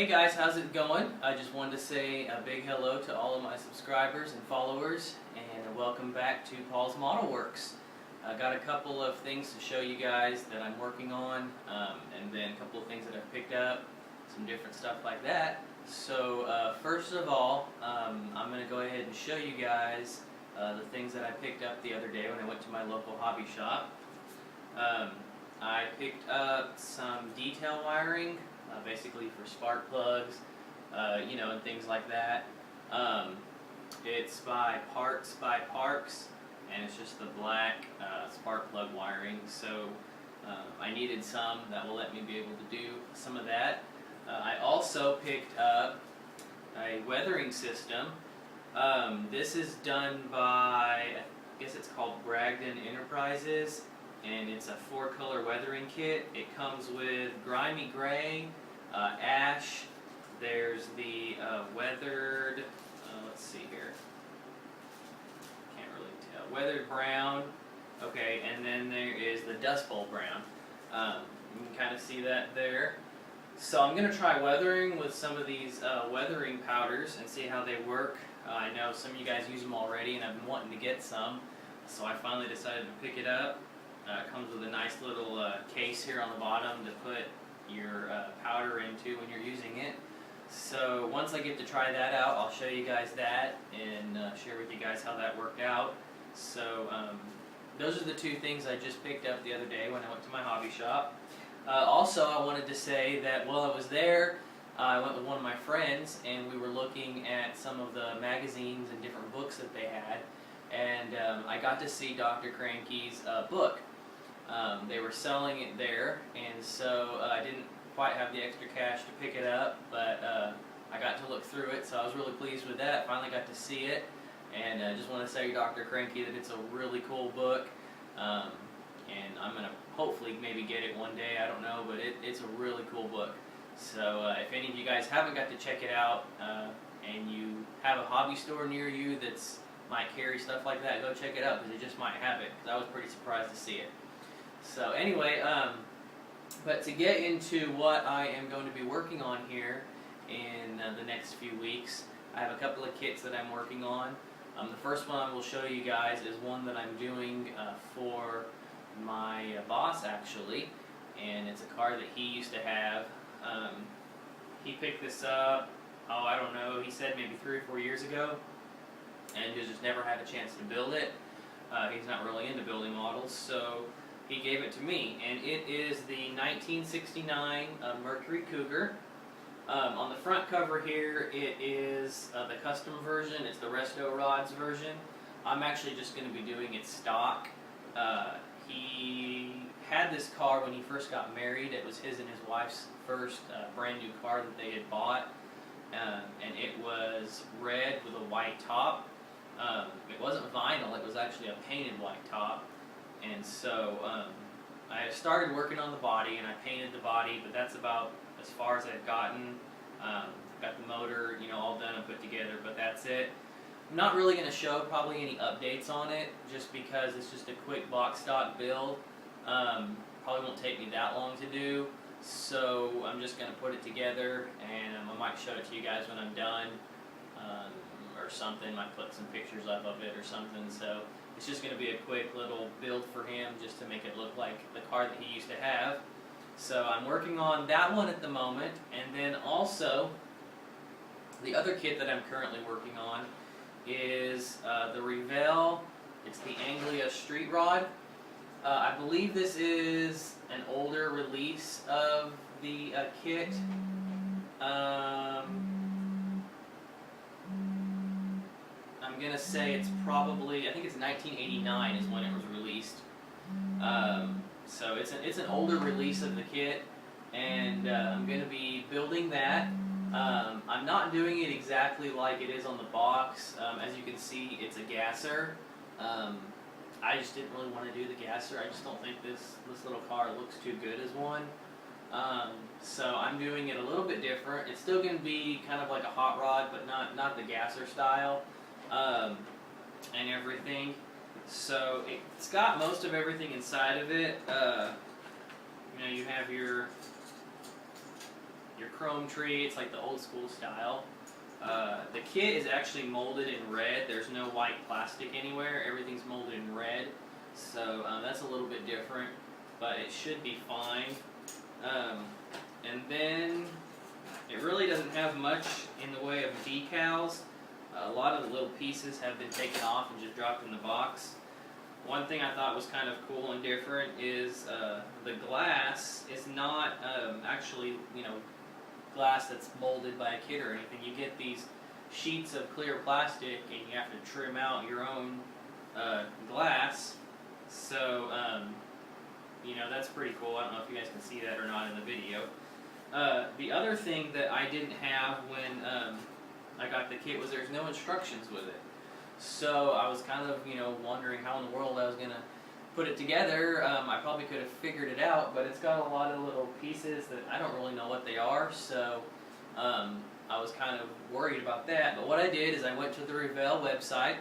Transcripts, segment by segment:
guys, how's it going? I just wanted to say a big hello to all of my subscribers and followers, and welcome back to Paul's Model Works. I got a couple of things to show you guys that I'm working on, and then a couple of things that I've picked up, some different stuff like that. So first of all, I'm going to go ahead and show you guys the things that I picked up the other day when I went to my local hobby shop. I picked up some detail wiring, basically for spark plugs, and things like that. It's by Parts by Parks, and it's just the black spark plug wiring. So I needed some that will let me be able to do some of that. I also picked up a weathering system. This is done by, I guess it's called Bragdon Enterprises, and it's a 4-color weathering kit. It comes with grimy gray, ash, there's the weathered, let's see here, can't really tell, weathered brown, okay, and then there is the Dust Bowl brown. You can kind of see that there. So I'm going to try weathering with some of these weathering powders and see how they work. I know some of you guys use them already, and I've been wanting to get some, so I finally decided to pick it up. It comes with a nice little case here on the bottom to put your powder into when you're using it. So once I get to try that out, I'll show you guys that and share with you guys how that worked out. So those are the two things I just picked up the other day when I went to my hobby shop. Also, I wanted to say that while I was there, I went with one of my friends, and we were looking at some of the magazines and different books that they had, and I got to see Dr. Cranky's book. They were selling it there, and so I didn't quite have the extra cash to pick it up, but I got to look through it, so I was really pleased with that. Finally got to see it, and I just want to say, Dr. Cranky, that it's a really cool book, and I'm going to hopefully maybe get it one day, I don't know, but it's a really cool book. So if any of you guys haven't got to check it out, and you have a hobby store near you that's might carry stuff like that, go check it out, because it just might have it, because I was pretty surprised to see it. So anyway, but to get into what I am going to be working on here in the next few weeks, I have a couple of kits that I'm working on. The first one I will show you guys is one that I'm doing for my boss, actually, and it's a car that he used to have. He picked this up, I don't know, he said maybe 3 or 4 years ago, and he just never had a chance to build it. He's not really into building models, so he gave it to me, and it is the 1969 Mercury Cougar. On the front cover here, it is the custom version. It's the Resto Rods version. I'm actually just going to be doing it stock. He had this car when he first got married. It was his and his wife's first brand new car that they had bought, and it was red with a white top. It wasn't vinyl, it was actually a painted white top. And so I started working on the body, and I painted the body, but that's about as far as I've gotten. Got the motor, all done and put together, but that's it. I'm not really going to show probably any updates on it, just because it's just a quick box stock build. Probably won't take me that long to do, so I'm just going to put it together, and I might show it to you guys when I'm done, or something. Might put some pictures up of it or something. So it's just going to be a quick little build for him, just to make it look like the car that he used to have. So I'm working on that one at the moment, and then also the other kit that I'm currently working on is the Revell. It's the Anglia Street Rod. I believe this is an older release of the kit. I'm going to say it's probably, I think it's 1989 is when it was released. So it's an older release of the kit, and I'm going to be building that. I'm not doing it exactly like it is on the box. As you can see, it's a gasser. I just didn't really want to do the gasser. I just don't think this little car looks too good as one. So I'm doing it a little bit different. It's still going to be kind of like a hot rod, but not the gasser style, and everything. So it's got most of everything inside of it. You have your your chrome tree. It's like the old school style. The kit is actually molded in red. There's no white plastic anywhere. Everything's molded in red. So that's a little bit different, but it should be fine. And then it really doesn't have much in the way of decals. A lot of the little pieces have been taken off and just dropped in the box. One thing I thought was kind of cool and different is the glass is not actually, glass that's molded by a kit or anything. You get these sheets of clear plastic and you have to trim out your own glass. So, that's pretty cool. I don't know if you guys can see that or not in the video. The other thing that I didn't have when I got the kit was there's no instructions with it. So I was kind of, wondering how in the world I was going to put it together. I probably could have figured it out, but it's got a lot of little pieces that I don't really know what they are, so I was kind of worried about that. But what I did is I went to the Revell website,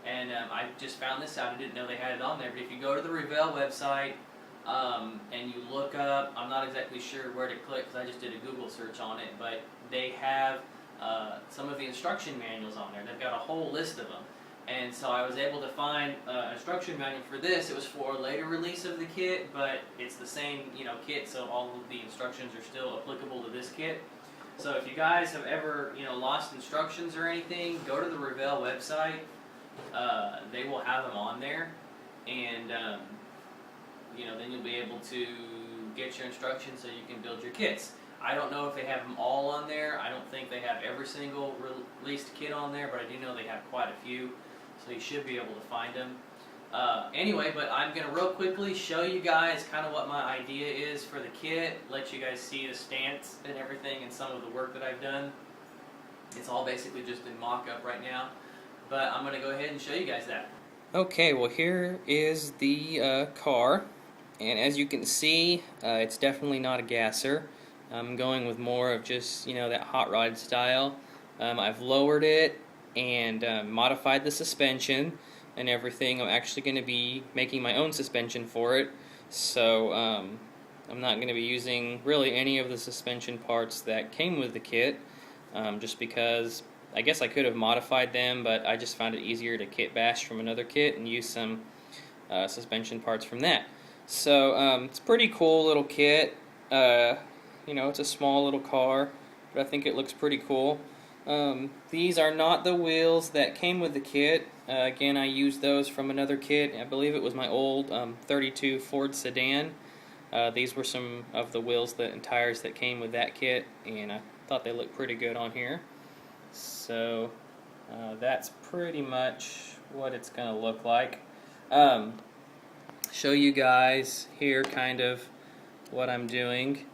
and I just found this out. I didn't know they had it on there, but if you go to the Revell website and you look up, I'm not exactly sure where to click because I just did a Google search on it, but they have some of the instruction manuals on there. They've got a whole list of them. And so I was able to find an instruction manual for this. It was for a later release of the kit, but it's the same, kit, so all of the instructions are still applicable to this kit. So if you guys have ever, lost instructions or anything, go to the Revell website. They will have them on there, and then you'll be able to get your instructions so you can build your kits. I don't know if they have them all on there. I don't think they have every single released kit on there, but I do know they have quite a few, so you should be able to find them. Anyway, but I'm going to real quickly show you guys kind of what my idea is for the kit, let you guys see the stance and everything and some of the work that I've done. It's all basically just in mock-up right now, but I'm going to go ahead and show you guys that. Okay, well here is the car, and as you can see, it's definitely not a gasser. I'm going with more of just, that hot rod style. I've lowered it and modified the suspension and everything. I'm actually going to be making my own suspension for it. So I'm not going to be using really any of the suspension parts that came with the kit, just because I guess I could have modified them, but I just found it easier to kit bash from another kit and use some suspension parts from that. So it's a pretty cool little kit. It's a small little car, but I think it looks pretty cool. These are not the wheels that came with the kit. Again, I used those from another kit. I believe it was my old 32 Ford sedan. These were some of the wheels and tires that came with that kit, and I thought they looked pretty good on here. So that's pretty much what it's going to look like. Show you guys here kind of what I'm doing.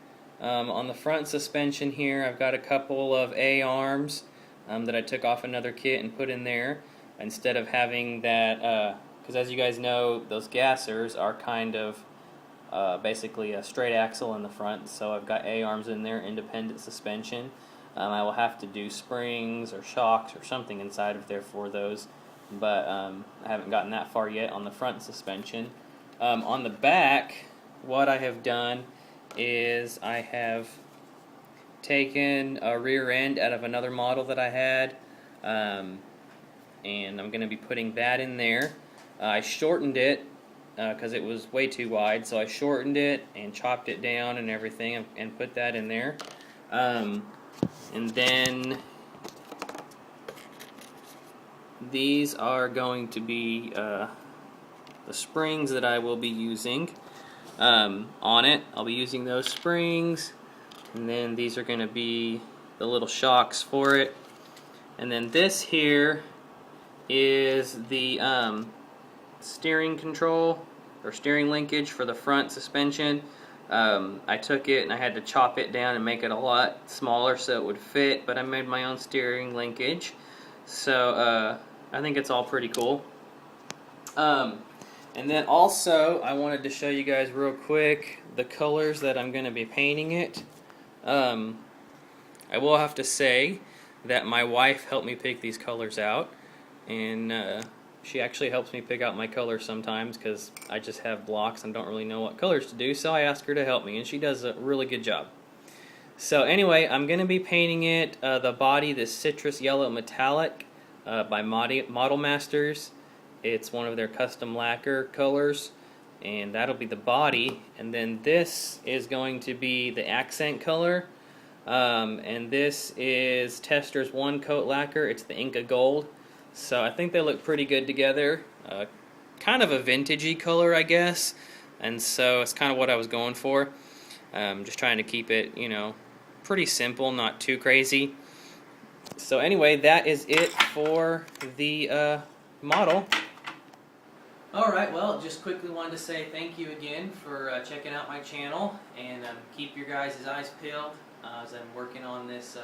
On the front suspension here, I've got a couple of A-arms that I took off another kit and put in there, instead of having that, because as you guys know, those gassers are kind of basically a straight axle in the front, so I've got A-arms in there, independent suspension. I will have to do springs or shocks or something inside of there for those, but I haven't gotten that far yet on the front suspension. On the back, what I have done is I have taken a rear end out of another model that I had, and I'm going to be putting that in there. I shortened it because it was way too wide, so I shortened it and chopped it down and everything and put that in there. And then these are going to be the springs that I will be using on it. I'll be using those springs, and then these are going to be the little shocks for it. And then this here is the steering control or steering linkage for the front suspension. I took it and I had to chop it down and make it a lot smaller so it would fit, but I made my own steering linkage. So I think it's all pretty cool. And then also, I wanted to show you guys real quick the colors that I'm going to be painting it. I will have to say that my wife helped me pick these colors out, and she actually helps me pick out my colors sometimes because I just have blocks and don't really know what colors to do, so I asked her to help me, and she does a really good job. So anyway, I'm going to be painting it, the body, this citrus yellow metallic by Model Masters. It's one of their custom lacquer colors, and that'll be the body. And then this is going to be the accent color, and this is Tester's One Coat Lacquer. It's the Inca Gold. So I think they look pretty good together. Kind of a vintagey color, I guess, and so it's kind of what I was going for. Just trying to keep it, you know, pretty simple, not too crazy. So anyway, that is it for the model. Alright, well, just quickly wanted to say thank you again for checking out my channel, and keep your guys' eyes peeled as I'm working on this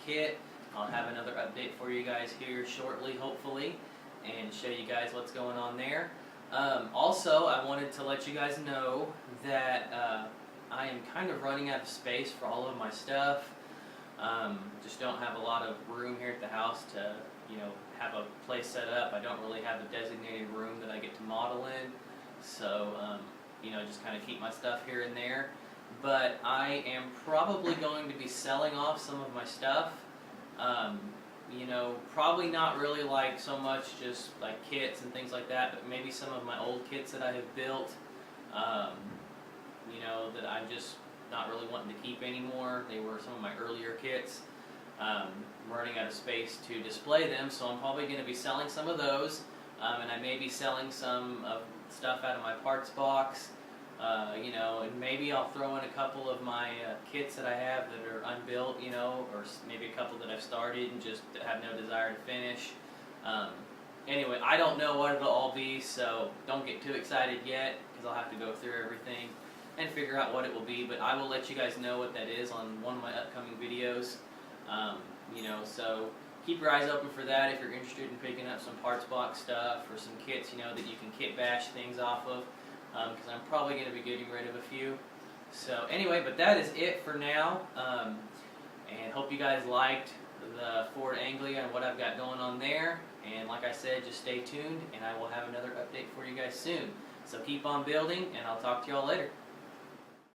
kit. I'll have another update for you guys here shortly, hopefully, and show you guys what's going on there. Also, I wanted to let you guys know that I am kind of running out of space for all of my stuff. Just don't have a lot of room here at the house to, you know, have a place set up. I don't really have a designated room that I get to model in, so you know, just kind of keep my stuff here and there. But I am probably going to be selling off some of my stuff. You know, probably not really like so much just like kits and things like that, but maybe some of my old kits that I have built, you know, that I'm just not really wanting to keep anymore. They were some of my earlier kits. I'm running out of space to display them, so I'm probably going to be selling some of those, and I may be selling some of stuff out of my parts box. You know, and maybe I'll throw in a couple of my kits that I have that are unbuilt, you know, or maybe a couple that I've started and just have no desire to finish. Anyway, I don't know what it'll all be, so don't get too excited yet, because I'll have to go through everything and figure out what it will be, but I will let you guys know what that is on one of my upcoming videos. You know, so keep your eyes open for that if you're interested in picking up some parts box stuff or some kits, you know, that you can kit bash things off of. Because I'm probably going to be getting rid of a few. So anyway, but that is it for now, and hope you guys liked the Ford Anglia and what I've got going on there. And like I said, just stay tuned, and I will have another update for you guys soon. So keep on building, and I'll talk to y'all later.